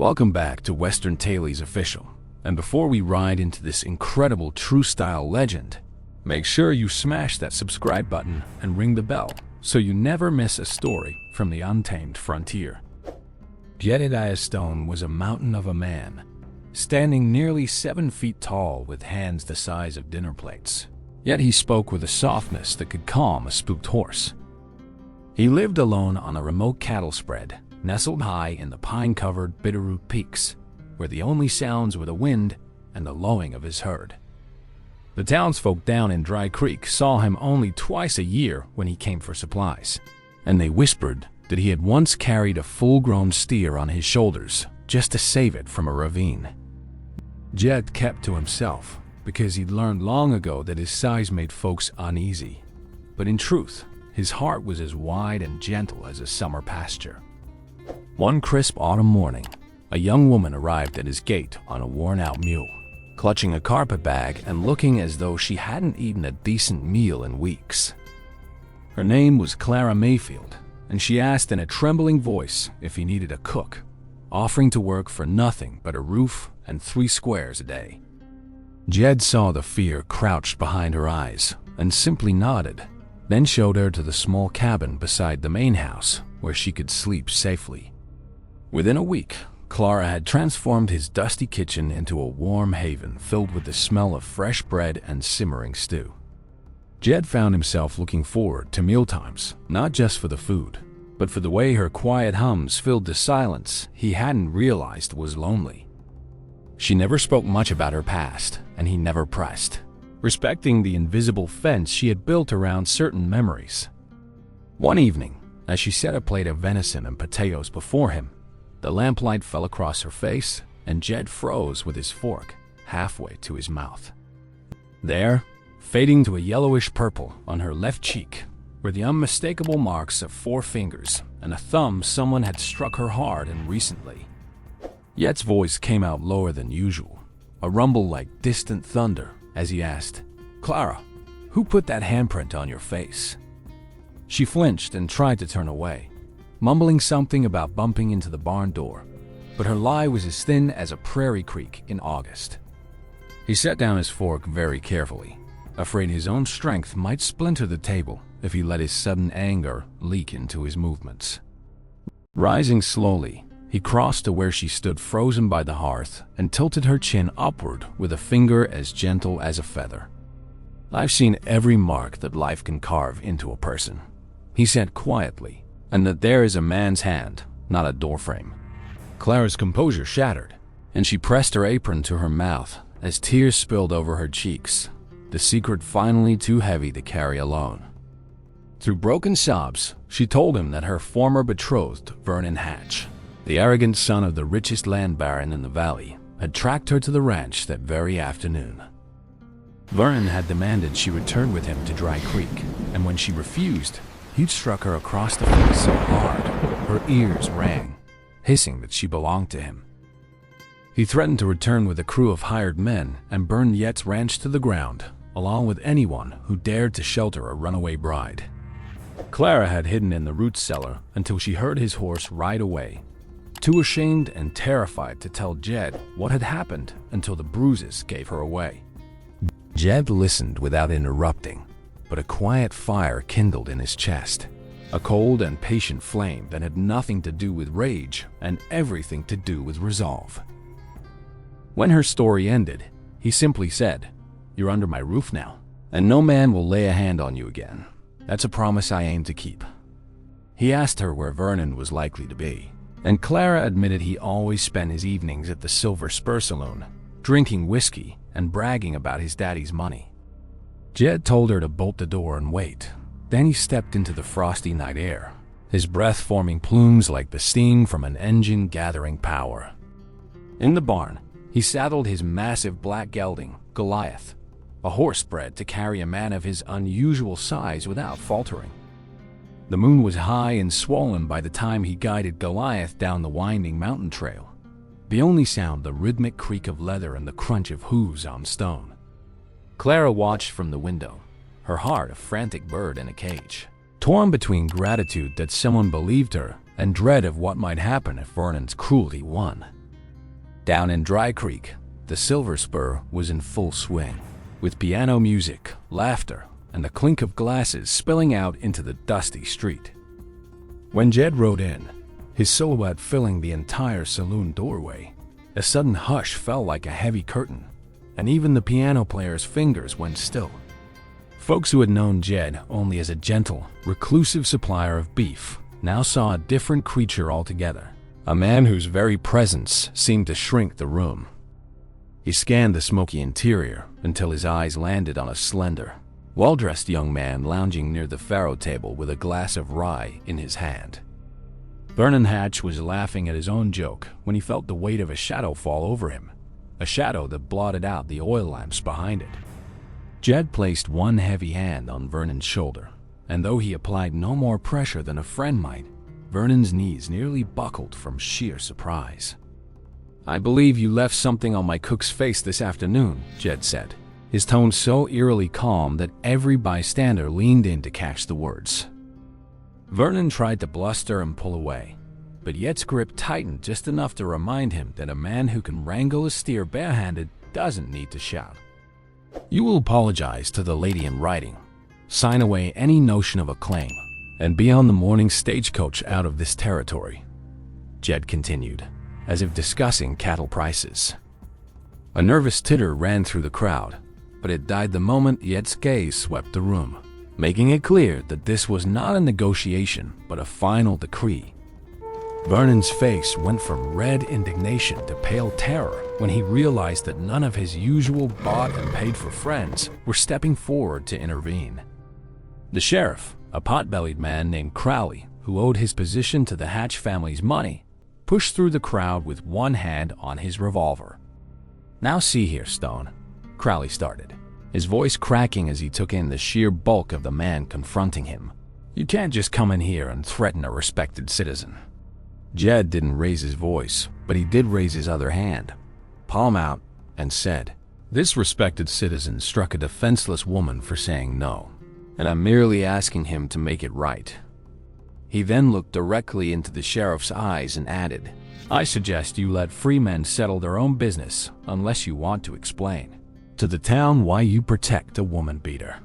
Welcome back to Western Tales Official. And before we ride into this incredible true-style legend, make sure you smash that subscribe button and ring the bell so you never miss a story from the untamed frontier. Jedediah Stone was a mountain of a man, standing nearly 7 feet tall with hands the size of dinner plates. Yet he spoke with a softness that could calm a spooked horse. He lived alone on a remote cattle spread, nestled high in the pine-covered Bitterroot peaks, where the only sounds were the wind and the lowing of his herd. The townsfolk down in Dry Creek saw him only twice a year when he came for supplies, and they whispered that he had once carried a full-grown steer on his shoulders just to save it from a ravine. Jed kept to himself because he'd learned long ago that his size made folks uneasy, but in truth, his heart was as wide and gentle as a summer pasture. One crisp autumn morning, a young woman arrived at his gate on a worn-out mule, clutching a carpet bag and looking as though she hadn't eaten a decent meal in weeks. Her name was Clara Mayfield, and she asked in a trembling voice if he needed a cook, offering to work for nothing but a roof and 3 squares a day. Jed saw the fear crouched behind her eyes and simply nodded, then showed her to the small cabin beside the main house where she could sleep safely. Within a week, Clara had transformed his dusty kitchen into a warm haven filled with the smell of fresh bread and simmering stew. Jed found himself looking forward to mealtimes, not just for the food, but for the way her quiet hums filled the silence he hadn't realized was lonely. She never spoke much about her past, and he never pressed, respecting the invisible fence she had built around certain memories. One evening, as she set a plate of venison and potatoes before him, the lamplight fell across her face, and Jed froze with his fork halfway to his mouth. There, fading to a yellowish purple on her left cheek, were the unmistakable marks of 4 fingers and a thumb someone had struck her hard and recently. Yet's voice came out lower than usual, a rumble like distant thunder, as he asked, "Clara, who put that handprint on your face?" She flinched and tried to turn away, mumbling something about bumping into the barn door, but her lie was as thin as a prairie creek in August. He set down his fork very carefully, afraid his own strength might splinter the table if he let his sudden anger leak into his movements. Rising slowly, he crossed to where she stood frozen by the hearth and tilted her chin upward with a finger as gentle as a feather. "I've seen every mark that life can carve into a person," he said quietly, "and that there is a man's hand, not a doorframe." Clara's composure shattered, and she pressed her apron to her mouth as tears spilled over her cheeks, the secret finally too heavy to carry alone. Through broken sobs, she told him that her former betrothed, Vernon Hatch, the arrogant son of the richest land baron in the valley, had tracked her to the ranch that very afternoon. Vernon had demanded she return with him to Dry Creek, and when she refused, he'd struck her across the face so hard, her ears rang, hissing that she belonged to him. He threatened to return with a crew of hired men and burn Yet's ranch to the ground, along with anyone who dared to shelter a runaway bride. Clara had hidden in the root cellar until she heard his horse ride away, too ashamed and terrified to tell Jed what had happened until the bruises gave her away. Jed listened without interrupting, but a quiet fire kindled in his chest, a cold and patient flame that had nothing to do with rage and everything to do with resolve. When her story ended, he simply said, "You're under my roof now, and no man will lay a hand on you again. That's a promise I aim to keep." He asked her where Vernon was likely to be, and Clara admitted he always spent his evenings at the Silver Spur Saloon, drinking whiskey and bragging about his daddy's money. Jed told her to bolt the door and wait. Then he stepped into the frosty night air, his breath forming plumes like the steam from an engine gathering power. In the barn, he saddled his massive black gelding, Goliath, a horse bred to carry a man of his unusual size without faltering. The moon was high and swollen by the time he guided Goliath down the winding mountain trail, the only sound the rhythmic creak of leather and the crunch of hooves on stone. Clara watched from the window, her heart a frantic bird in a cage, torn between gratitude that someone believed her and dread of what might happen if Vernon's cruelty won. Down in Dry Creek, the Silver Spur was in full swing, with piano music, laughter, and the clink of glasses spilling out into the dusty street. When Jed rode in, his silhouette filling the entire saloon doorway, a sudden hush fell like a heavy curtain, and even the piano player's fingers went still. Folks who had known Jed only as a gentle, reclusive supplier of beef now saw a different creature altogether, a man whose very presence seemed to shrink the room. He scanned the smoky interior until his eyes landed on a slender, well-dressed young man lounging near the faro table with a glass of rye in his hand. Vernon Hatch was laughing at his own joke when he felt the weight of a shadow fall over him, a shadow that blotted out the oil lamps behind it. Jed placed one heavy hand on Vernon's shoulder, and though he applied no more pressure than a friend might, Vernon's knees nearly buckled from sheer surprise. "I believe you left something on my cook's face this afternoon," Jed said, his tone so eerily calm that every bystander leaned in to catch the words. Vernon tried to bluster and pull away, but Yet's grip tightened just enough to remind him that a man who can wrangle a steer barehanded doesn't need to shout. "You will apologize to the lady in writing, sign away any notion of a claim, and be on the morning stagecoach out of this territory," Jed continued, as if discussing cattle prices. A nervous titter ran through the crowd, but it died the moment Yet's gaze swept the room, making it clear that this was not a negotiation but a final decree. Vernon's face went from red indignation to pale terror when he realized that none of his usual bought and paid for friends were stepping forward to intervene. The sheriff, a pot-bellied man named Crowley, who owed his position to the Hatch family's money, pushed through the crowd with one hand on his revolver. "Now see here, Stone," Crowley started, his voice cracking as he took in the sheer bulk of the man confronting him. "You can't just come in here and threaten a respected citizen." Jed didn't raise his voice, but he did raise his other hand, palm out, and said, "This respected citizen struck a defenseless woman for saying no, and I'm merely asking him to make it right." He then looked directly into the sheriff's eyes and added, "I suggest you let free men settle their own business unless you want to explain to the town why you protect a woman beater."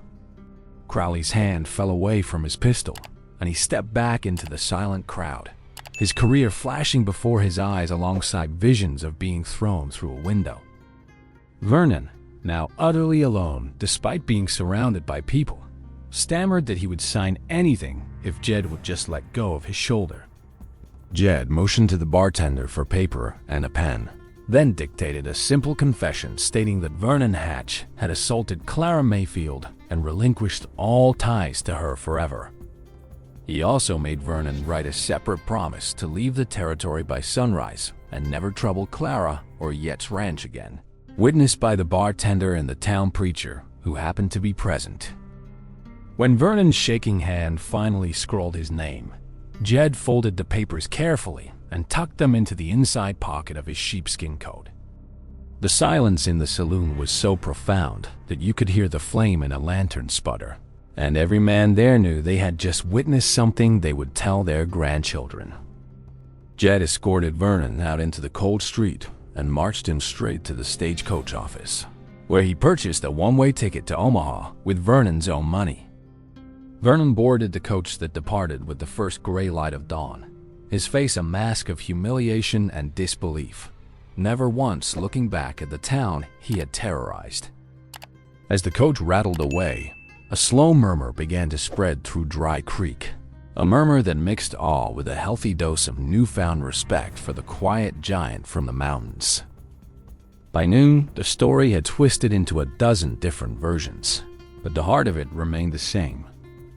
Crowley's hand fell away from his pistol, and he stepped back into the silent crowd, his career flashing before his eyes alongside visions of being thrown through a window. Vernon, now utterly alone despite being surrounded by people, stammered that he would sign anything if Jed would just let go of his shoulder. Jed motioned to the bartender for paper and a pen, then dictated a simple confession stating that Vernon Hatch had assaulted Clara Mayfield and relinquished all ties to her forever. He also made Vernon write a separate promise to leave the territory by sunrise and never trouble Clara or Yet's ranch again, witnessed by the bartender and the town preacher who happened to be present. When Vernon's shaking hand finally scrawled his name, Jed folded the papers carefully and tucked them into the inside pocket of his sheepskin coat. The silence in the saloon was so profound that you could hear the flame in a lantern sputter, and every man there knew they had just witnessed something they would tell their grandchildren. Jed escorted Vernon out into the cold street and marched him straight to the stagecoach office, where he purchased a one-way ticket to Omaha with Vernon's own money. Vernon boarded the coach that departed with the first gray light of dawn, his face a mask of humiliation and disbelief, never once looking back at the town he had terrorized. As the coach rattled away, a slow murmur began to spread through Dry Creek, a murmur that mixed awe with a healthy dose of newfound respect for the quiet giant from the mountains. By noon, the story had twisted into a dozen different versions, but the heart of it remained the same.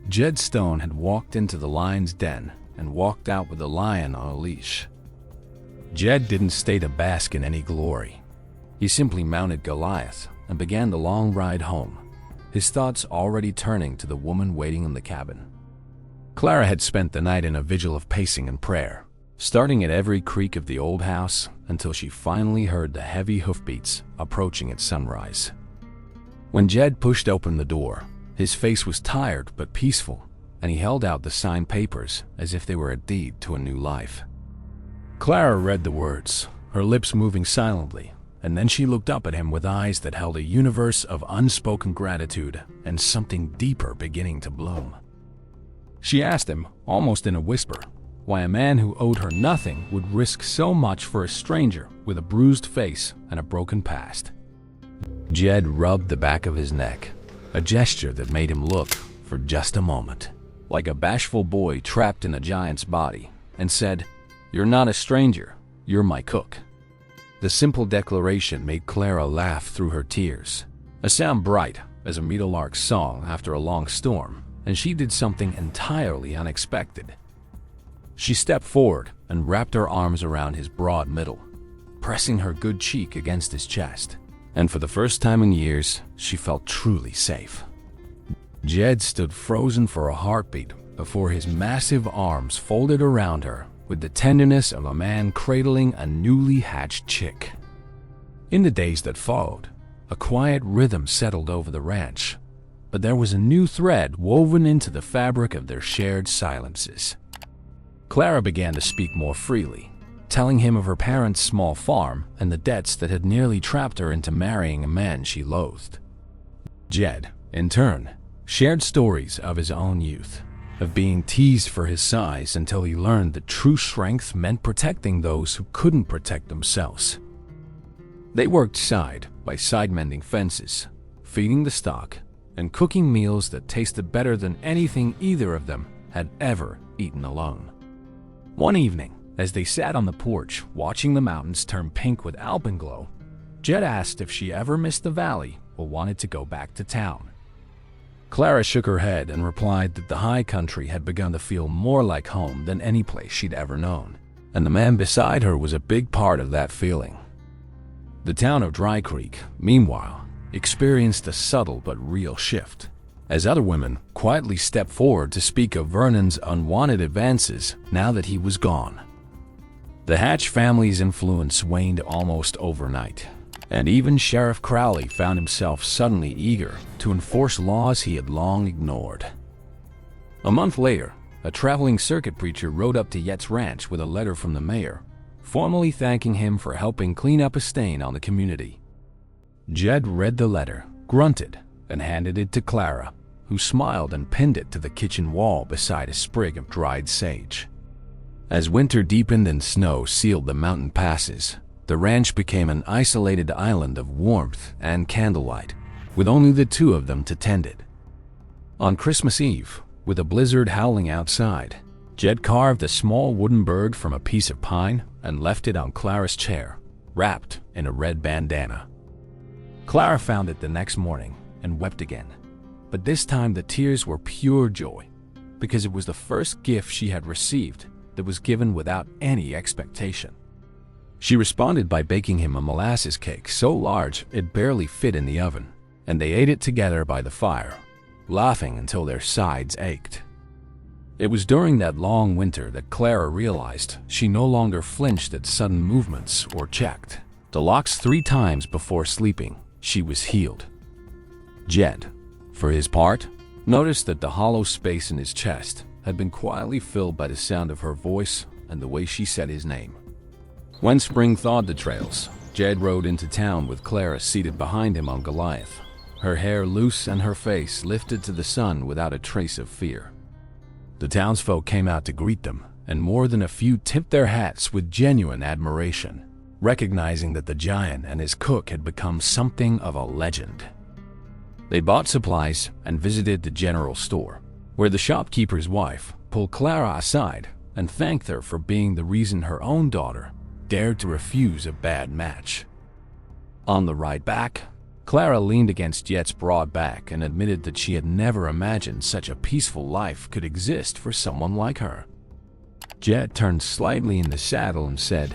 Jed Stone had walked into the lion's den and walked out with the lion on a leash. Jed didn't stay to bask in any glory. He simply mounted Goliath and began the long ride home, his thoughts already turning to the woman waiting in the cabin. Clara had spent the night in a vigil of pacing and prayer, starting at every creak of the old house until she finally heard the heavy hoofbeats approaching at sunrise. When Jed pushed open the door, his face was tired but peaceful, and he held out the signed papers as if they were a deed to a new life. Clara read the words, her lips moving silently, and then she looked up at him with eyes that held a universe of unspoken gratitude and something deeper beginning to bloom. She asked him, almost in a whisper, why a man who owed her nothing would risk so much for a stranger with a bruised face and a broken past. Jed rubbed the back of his neck, a gesture that made him look, for just a moment, like a bashful boy trapped in a giant's body, and said, "You're not a stranger, you're my cook." The simple declaration made Clara laugh through her tears, a sound bright as a meadowlark's song after a long storm, and she did something entirely unexpected. She stepped forward and wrapped her arms around his broad middle, pressing her good cheek against his chest, and for the first time in years, she felt truly safe. Jed stood frozen for a heartbeat before his massive arms folded around her with the tenderness of a man cradling a newly hatched chick. In the days that followed, a quiet rhythm settled over the ranch, but there was a new thread woven into the fabric of their shared silences. Clara began to speak more freely, telling him of her parents' small farm and the debts that had nearly trapped her into marrying a man she loathed. Jed, in turn, shared stories of his own youth, of being teased for his size until he learned that true strength meant protecting those who couldn't protect themselves. They worked side by side mending fences, feeding the stock, and cooking meals that tasted better than anything either of them had ever eaten alone. One evening, as they sat on the porch watching the mountains turn pink with alpenglow, Jed asked if she ever missed the valley or wanted to go back to town. Clara shook her head and replied that the high country had begun to feel more like home than any place she'd ever known, and the man beside her was a big part of that feeling. The town of Dry Creek, meanwhile, experienced a subtle but real shift, as other women quietly stepped forward to speak of Vernon's unwanted advances now that he was gone. The Hatch family's influence waned almost overnight, and even Sheriff Crowley found himself suddenly eager to enforce laws he had long ignored. A month later, a traveling circuit preacher rode up to Yett's ranch with a letter from the mayor, formally thanking him for helping clean up a stain on the community. Jed read the letter, grunted, and handed it to Clara, who smiled and pinned it to the kitchen wall beside a sprig of dried sage. As winter deepened and snow sealed the mountain passes, the ranch became an isolated island of warmth and candlelight, with only the two of them to tend it. On Christmas Eve, with a blizzard howling outside, Jed carved a small wooden bird from a piece of pine and left it on Clara's chair, wrapped in a red bandana. Clara found it the next morning and wept again, but this time the tears were pure joy, because it was the first gift she had received that was given without any expectation. She responded by baking him a molasses cake so large it barely fit in the oven, and they ate it together by the fire, laughing until their sides ached. It was during that long winter that Clara realized she no longer flinched at sudden movements or checked the locks 3 times before sleeping. She was healed. Jed, for his part, noticed that the hollow space in his chest had been quietly filled by the sound of her voice and the way she said his name. When spring thawed the trails, Jed rode into town with Clara seated behind him on Goliath, her hair loose and her face lifted to the sun without a trace of fear. The townsfolk came out to greet them, and more than a few tipped their hats with genuine admiration, recognizing that the giant and his cook had become something of a legend. They bought supplies and visited the general store, where the shopkeeper's wife pulled Clara aside and thanked her for being the reason her own daughter dared to refuse a bad match. On the ride back, Clara leaned against Jet's broad back and admitted that she had never imagined such a peaceful life could exist for someone like her. Jet turned slightly in the saddle and said,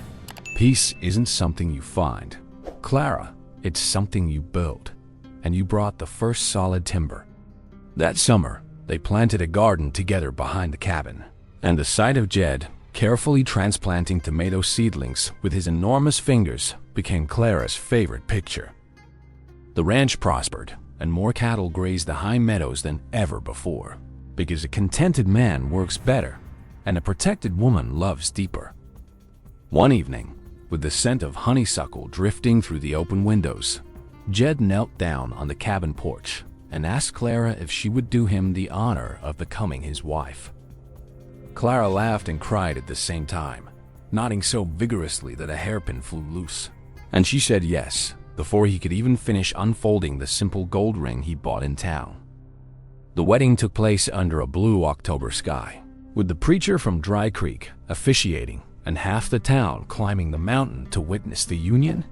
"Peace isn't something you find, Clara, it's something you build, and you brought the first solid timber." That summer, they planted a garden together behind the cabin, and the sight of Jed carefully transplanting tomato seedlings with his enormous fingers became Clara's favorite picture. The ranch prospered, and more cattle grazed the high meadows than ever before, because a contented man works better, and a protected woman loves deeper. One evening, with the scent of honeysuckle drifting through the open windows. Jed knelt down on the cabin porch and asked Clara if she would do him the honor of becoming his wife. Clara laughed and cried at the same time, nodding so vigorously that a hairpin flew loose. And she said yes, before he could even finish unfolding the simple gold ring he bought in town. The wedding took place under a blue October sky, with the preacher from Dry Creek officiating and half the town climbing the mountain to witness the union.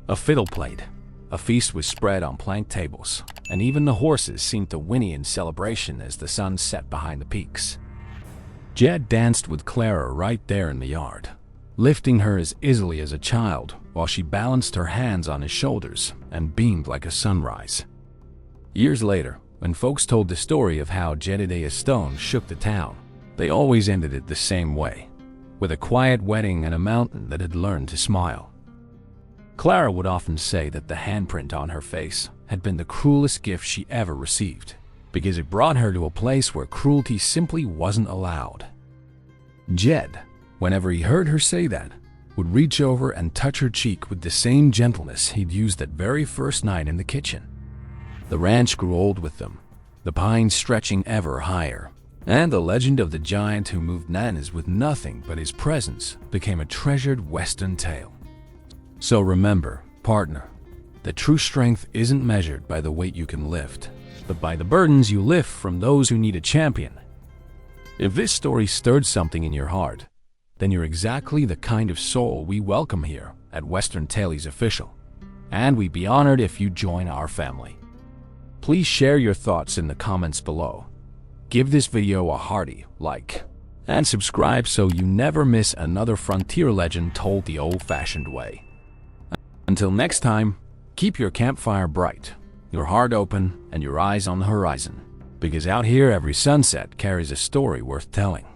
A fiddle played, a feast was spread on plank tables, and even the horses seemed to whinny in celebration as the sun set behind the peaks. Jed danced with Clara right there in the yard, lifting her as easily as a child while she balanced her hands on his shoulders and beamed like a sunrise. Years later, when folks told the story of how Jedediah Stone shook the town, they always ended it the same way, with a quiet wedding and a mountain that had learned to smile. Clara would often say that the handprint on her face had been the cruelest gift she ever received, because it brought her to a place where cruelty simply wasn't allowed. Jed, whenever he heard her say that, would reach over and touch her cheek with the same gentleness he'd used that very first night in the kitchen. The ranch grew old with them, the pines stretching ever higher, and the legend of the giant who moved mountains with nothing but his presence became a treasured Western tale. So remember, partner, that true strength isn't measured by the weight you can lift, but by the burdens you lift from those who need a champion. If this story stirred something in your heart, then you're exactly the kind of soul we welcome here at Western Tales Official, and we'd be honored if you join our family. Please share your thoughts in the comments below. Give this video a hearty like, and subscribe so you never miss another frontier legend told the old-fashioned way. Until next time, keep your campfire bright, your heart open, and your eyes on the horizon, because out here every sunset carries a story worth telling.